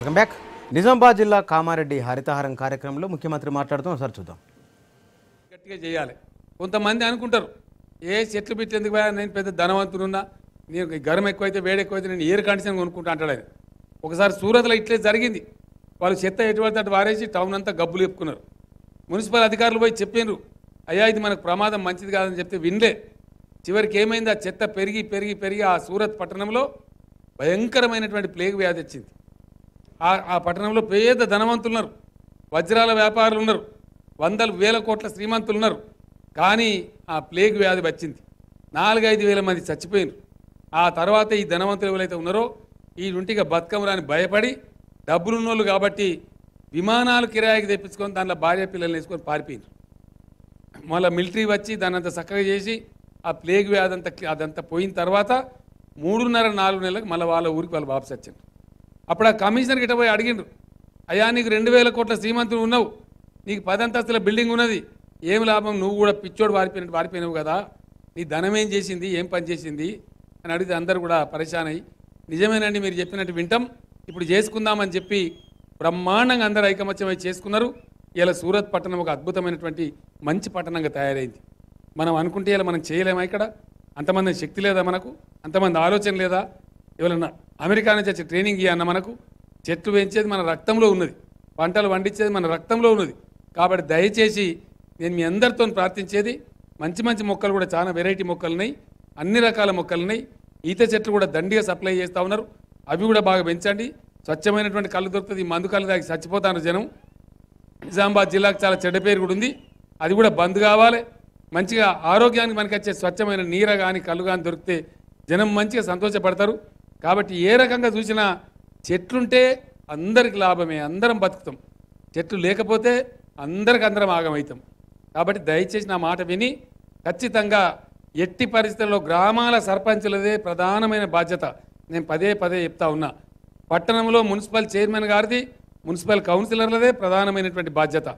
Welcome back. Nizamabad జిల్లా కామారెడ్డి హరితహారం కార్యక్రమంలో ముఖ్యమంత్రి మాట్లాడుతూ ఒకసారి చూద్దాం. గట్టిగా చేయాలి. కొంతమంది అనుకుంటారు ఏ చెట్లు పెట్టి ఎందుకు పోయా, నేను పెద్ద ధనవంతుడున్నా, నేను గరం ఎక్కువైతే వేడి ఎక్కువైతే నేను ఎయిర్ కండిషన్ కొనుక్కుంటా అంటాడు ఆయన. ఒకసారి సూరత్లో ఇట్లే జరిగింది. వాళ్ళు చెత్త ఎటువంటి అటు వారేసి టౌన్ అంతా గబ్బులు చెప్పుకున్నారు. మున్సిపల్ అధికారులు పోయి చెప్పినారు, అయ్యా ఇది మనకు ప్రమాదం మంచిది కాదని చెప్తే వినలే. చివరికి ఏమైంది, ఆ చెత్త పెరిగి పెరిగి పెరిగి ఆ సూరత్ పట్టణంలో భయంకరమైనటువంటి ప్లేగ్ వ్యాధి వచ్చింది. ఆ పట్టణంలో పేద ధనవంతులు ఉన్నారు, వజ్రాల వ్యాపారులు ఉన్నారు, వందల వేల కోట్ల శ్రీమంతులు ఉన్నారు. కానీ ఆ ప్లేగ్ వ్యాధి వచ్చింది, 4-5 వేల మంది చచ్చిపోయినారు. ఆ తర్వాత ఈ ధనవంతులు ఎవరైతే ఉన్నారో ఈ ఇంటికి బతుకమ్మరాని భయపడి డబ్బులున్నోళ్ళు కాబట్టి విమానాలు కిరాయికి తెప్పించుకొని దాంట్లో భార్య పిల్లల్ని వేసుకొని పారిపోయినారు. మళ్ళీ మిలిటరీ వచ్చి దాన్ని అంతా చక్కగా చేసి ఆ ప్లేగ్ వ్యాధి అదంతా పోయిన తర్వాత 3.5-4 నెలలకు మళ్ళీ వాళ్ళ ఊరికి వాళ్ళు వాపసు వచ్చారు. అప్పుడు ఆ కమిషనర్ గిట్ట పోయి అడిగిండ్రు, అయ్యా నీకు 2,000 కోట్ల శ్రీమంతులు ఉన్నావు, నీకు 10 అంతస్తుల బిల్డింగ్ ఉన్నది, ఏం లాభం, నువ్వు కూడా పిచ్చోడు వారిపోయినావు కదా, నీ ధనం ఏం చేసింది, ఏం పని చేసింది అని అడిగితే అందరూ కూడా పరేషాన్ అయ్యి, నిజమేనండి మీరు చెప్పినట్టు వింటాం, ఇప్పుడు చేసుకుందామని చెప్పి బ్రహ్మాండంగా అందరూ ఐకమత్యమై చేసుకున్నారు. ఇలా సూరత్ పట్టణం ఒక అద్భుతమైనటువంటి మంచి పట్టణంగా తయారైంది. మనం అనుకుంటే ఇలా మనం చేయలేమా? ఇక్కడ అంతమంది శక్తి లేదా, మనకు అంతమంది ఆలోచన లేదా? ఎవరన్నా అమెరికా నుంచి వచ్చి ట్రైనింగ్ ఇవ్వన్న మనకు? చెట్లు పెంచేది మన రక్తంలో ఉన్నది, పంటలు పండించేది మన రక్తంలో ఉన్నది. కాబట్టి దయచేసి నేను మీ అందరితో ప్రార్థించేది, మంచి మంచి మొక్కలు కూడా చాలా వెరైటీ మొక్కలు ఉన్నాయి, అన్ని రకాల మొక్కలు ఉన్నాయి. ఈత చెట్లు కూడా దండిగా సప్లై చేస్తూ ఉన్నారు, అవి కూడా బాగా పెంచండి. స్వచ్ఛమైనటువంటి కళ్ళు దొరుకుతుంది, మందు కళ్ళు తాగి చచ్చిపోతారు జనం. నిజామాబాద్ జిల్లాకు చాలా చెడ్డ పేరు కూడా ఉంది, అది కూడా బంద్ కావాలి. మంచిగా ఆరోగ్యానికి మనకి వచ్చే స్వచ్ఛమైన నీర కానీ కళ్ళు కానీ దొరికితే జనం మంచిగా సంతోషపడతారు. కాబట్టి ఏ రకంగా చూసినా చెట్లుంటే అందరికి లాభమే, అందరం బతుకుతాం. చెట్లు లేకపోతే అందరం ఆగమవుతాం. కాబట్టి దయచేసి నా మాట విని ఖచ్చితంగా ఎట్టి పరిస్థితుల్లో గ్రామాల సర్పంచులదే ప్రధానమైన బాధ్యత. నేను పదే చెప్తా ఉన్నా, పట్టణంలో మున్సిపల్ చైర్మన్ గారిది, మున్సిపల్ కౌన్సిలర్లదే ప్రధానమైనటువంటి బాధ్యత.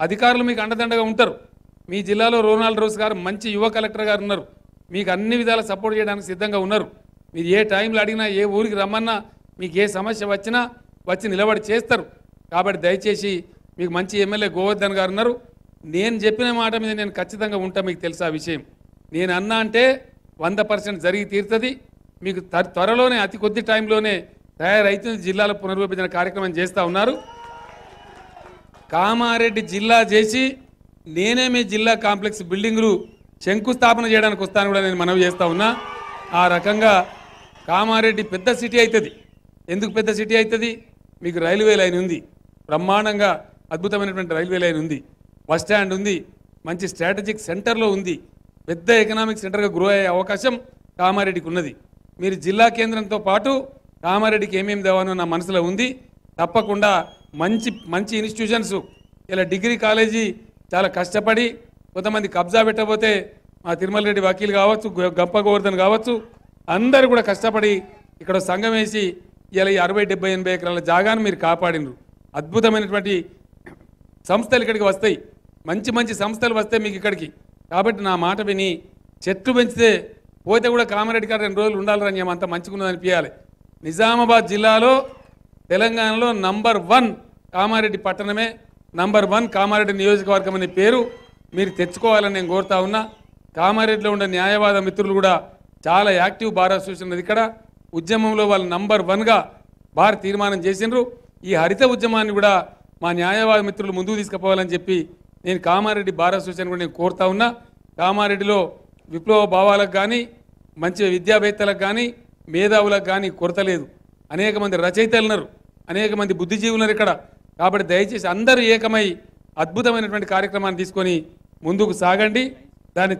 అధికారులు మీకు అండదండగా ఉంటారు. మీ జిల్లాలో రోనాల్డ్ రోస్ గారు మంచి యువ కలెక్టర్ గారు ఉన్నారు, మీకు అన్ని విధాల సపోర్ట్ చేయడానికి సిద్ధంగా ఉన్నారు. మీరు ఏ టైంలో అడిగినా, ఏ ఊరికి రమ్మన్నా, మీకు ఏ సమస్య వచ్చినా వచ్చి నిలబడి చేస్తారు. కాబట్టి దయచేసి మీకు మంచి ఎమ్మెల్యే గోవర్ధన్ గారు ఉన్నారు, నేను చెప్పిన మాట మీద నేను ఖచ్చితంగా ఉంటా. మీకు తెలుసా ఆ విషయం, నేను అన్నా అంటే 100% జరిగి తీరుతుంది. మీకు త్వరలోనే అతి కొద్ది టైంలోనే తయారైతుంది. జిల్లాలో పునర్విభజన కార్యక్రమం చేస్తూ ఉన్నారు. కామారెడ్డి జిల్లా చేసి నేనే మీ జిల్లా కాంప్లెక్స్ బిల్డింగులు శంకుస్థాపన చేయడానికి వస్తాను కూడా నేను మనవి చేస్తూ ఉన్నా. ఆ రకంగా కామారెడ్డి పెద్ద సిటీ అవుతుంది. ఎందుకు పెద్ద సిటీ అవుతుంది? మీకు రైల్వే లైన్ ఉంది, బ్రహ్మాండంగా అద్భుతమైనటువంటి రైల్వే లైన్ ఉంది, బస్ స్టాండ్ ఉంది, మంచి స్ట్రాటజిక్ సెంటర్లో ఉంది, పెద్ద ఎకనామిక్ సెంటర్గా గ్రో అయ్యే అవకాశం కామారెడ్డికి ఉన్నది. మీరు జిల్లా కేంద్రంతో పాటు కామారెడ్డికి ఏమేమి దేవానో నా మనసులో ఉంది. తప్పకుండా మంచి మంచి ఇన్స్టిట్యూషన్స్, ఇలా డిగ్రీ కాలేజీ చాలా కష్టపడి కొంతమంది కబ్జా పెట్టబోతే మా తిరుమల రెడ్డి వకీల్ కావచ్చు, గంప గోవర్ధన్ కావచ్చు, అందరూ కూడా కష్టపడి ఇక్కడ సంఘం వేసి ఇలా 60, 70, 80 ఎకరాల జాగాను మీరు కాపాడినరు. అద్భుతమైనటువంటి సంస్థలు ఇక్కడికి వస్తాయి, మంచి మంచి సంస్థలు వస్తాయి మీకు ఇక్కడికి. కాబట్టి నా మాట విని చెట్లు పెంచితే పోతే కూడా కామారెడ్డి గారు 2 రోజులు ఉండాలని ఏమంతా మంచిగా ఉన్నది అనిపించాలి. నిజామాబాద్ జిల్లాలో తెలంగాణలో నంబర్ 1 కామారెడ్డి పట్టణమే, నంబర్ 1 కామారెడ్డి నియోజకవర్గం అనే పేరు మీరు తెచ్చుకోవాలని నేను కోరుతా ఉన్నా. కామారెడ్డిలో ఉండే న్యాయవాద మిత్రులు కూడా చాలా యాక్టివ్ బార్ అసోసియేషన్ ఉన్నది. ఇక్కడ ఉద్యమంలో వాళ్ళు నంబర్ 1గా బార్ తీర్మానం చేసిండ్రు. ఈ హరిత ఉద్యమాన్ని కూడా మా న్యాయవాద మిత్రులు ముందుకు తీసుకుపోవాలని చెప్పి నేను కామారెడ్డి బార్ అసోసియేషన్ కూడా నేను కోరుతా ఉన్నా. కామారెడ్డిలో విప్లవ భావాలకు కానీ, మంచి విద్యావేత్తలకు కానీ, మేధావులకు కానీ కొరత లేదు. అనేక మంది రచయితలు ఉన్నారు, అనేక మంది బుద్ధిజీవులు ఉన్నారు ఇక్కడ. కాబట్టి దయచేసి అందరూ ఏకమై అద్భుతమైనటువంటి కార్యక్రమాన్ని తీసుకొని ముందుకు సాగండి. దాన్ని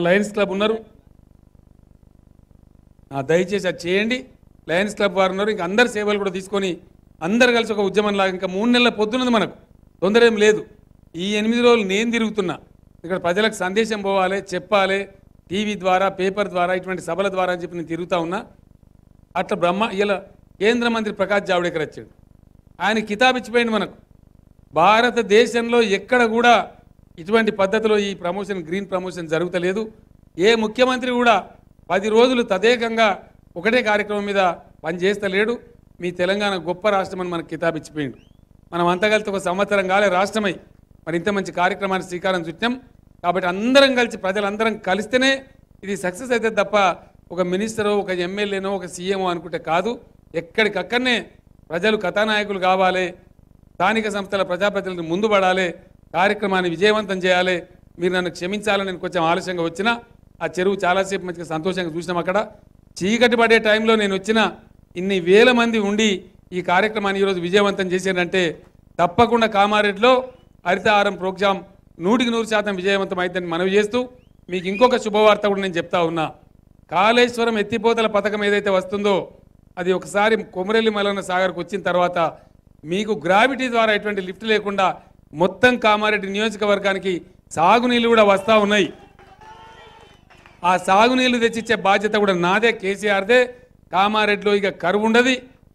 లయన్స్ క్లబ్ ఉన్నారు, దయచేసి అది చేయండి. లయన్స్ క్లబ్ వారు ఉన్నారు, ఇంకా అందరి సేవలు కూడా తీసుకొని అందరు కలిసి ఒక ఉద్యమంలాగా. ఇంకా 3 నెలల పొద్దున్నది, మనకు తొందర ఏం లేదు. ఈ 8 రోజులు నేను తిరుగుతున్నా, ఇక్కడ ప్రజలకు సందేశం పోవాలి, చెప్పాలి, టీవీ ద్వారా, పేపర్ ద్వారా, ఇటువంటి సభల ద్వారా అని చెప్పి నేను తిరుగుతూ ఉన్నా. అట్లా ఇలా కేంద్ర మంత్రి ప్రకాష్ జావడేకర్ వచ్చాడు, ఆయన కితాబ్ ఇచ్చిపోయింది మనకు. భారతదేశంలో ఎక్కడ కూడా ఇటువంటి పద్ధతిలో ఈ ప్రమోషన్, గ్రీన్ ప్రమోషన్ జరుగుతలేదు. ఏ ముఖ్యమంత్రి కూడా 10 రోజులు తదేకంగా ఒకటే కార్యక్రమం మీద పనిచేస్తలేడు. మీ తెలంగాణ గొప్ప రాష్ట్రం అని మనకు కితాబిచ్చిపోయిండు. మనం అంతా కలిసి ఒక సంవత్సరం కాలే రాష్ట్రమై మరి ఇంత మంచి కార్యక్రమాన్ని శ్రీకారం చుట్టాం. కాబట్టి అందరం కలిసి ప్రజలందరం కలిస్తేనే ఇది సక్సెస్ అయితే తప్ప ఒక మినిస్టరో ఒక ఎమ్మెల్యేనో ఒక సీఎంఓ అనుకుంటే కాదు. ఎక్కడికక్కడనే ప్రజలు కథానాయకులు కావాలి, స్థానిక సంస్థల ప్రజాప్రతినిధులు ముందు పడాలి, కార్యక్రమాన్ని విజయవంతం చేయాలి. మీరు నన్ను క్షమించాలని నేను కొంచెం ఆలస్యంగా వచ్చినా ఆ చెరువు చాలాసేపు మంచిగా సంతోషంగా చూసినాం. అక్కడ చీకటి పడే టైంలో నేను వచ్చిన ఇన్ని వేల మంది ఉండి ఈ కార్యక్రమాన్ని ఈరోజు విజయవంతం చేశారంటే తప్పకుండా కామారెడ్డిలో హరితహారం ప్రోగ్రాం 100% విజయవంతం అయిద్దని మనవి చేస్తూ మీకు ఇంకొక శుభవార్త కూడా నేను చెప్తా ఉన్నా. కాళేశ్వరం ఎత్తిపోతల పథకం ఏదైతే వస్తుందో అది ఒకసారి కొమరెల్లి మల్లన్న సాగర్కు వచ్చిన తర్వాత మీకు గ్రావిటీ ద్వారా ఎటువంటి లిఫ్ట్ లేకుండా మొత్తం కామారెడ్డి నియోజకవర్గానికి సాగునీళ్ళు కూడా వస్తూ ఉన్నాయి. ఆ సాగునీళ్ళు తెచ్చిచ్చే బాధ్యత కూడా నాదే, కేసీఆర్దే. కామారెడ్డిలో ఇక కరువు ఉండదు,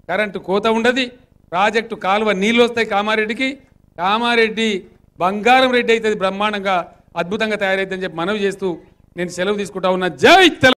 కరెంటు కోత ఉండదు, ప్రాజెక్టు కాలువ నీళ్ళు వస్తాయి కామారెడ్డికి. కామారెడ్డి బంగారం రెడ్డి అవుతుంది, బ్రహ్మాండంగా అద్భుతంగా తయారైతుందని చెప్పి మనవి చేస్తూ నేను సెలవు తీసుకుంటా ఉన్నా. జై తెలంగాణ.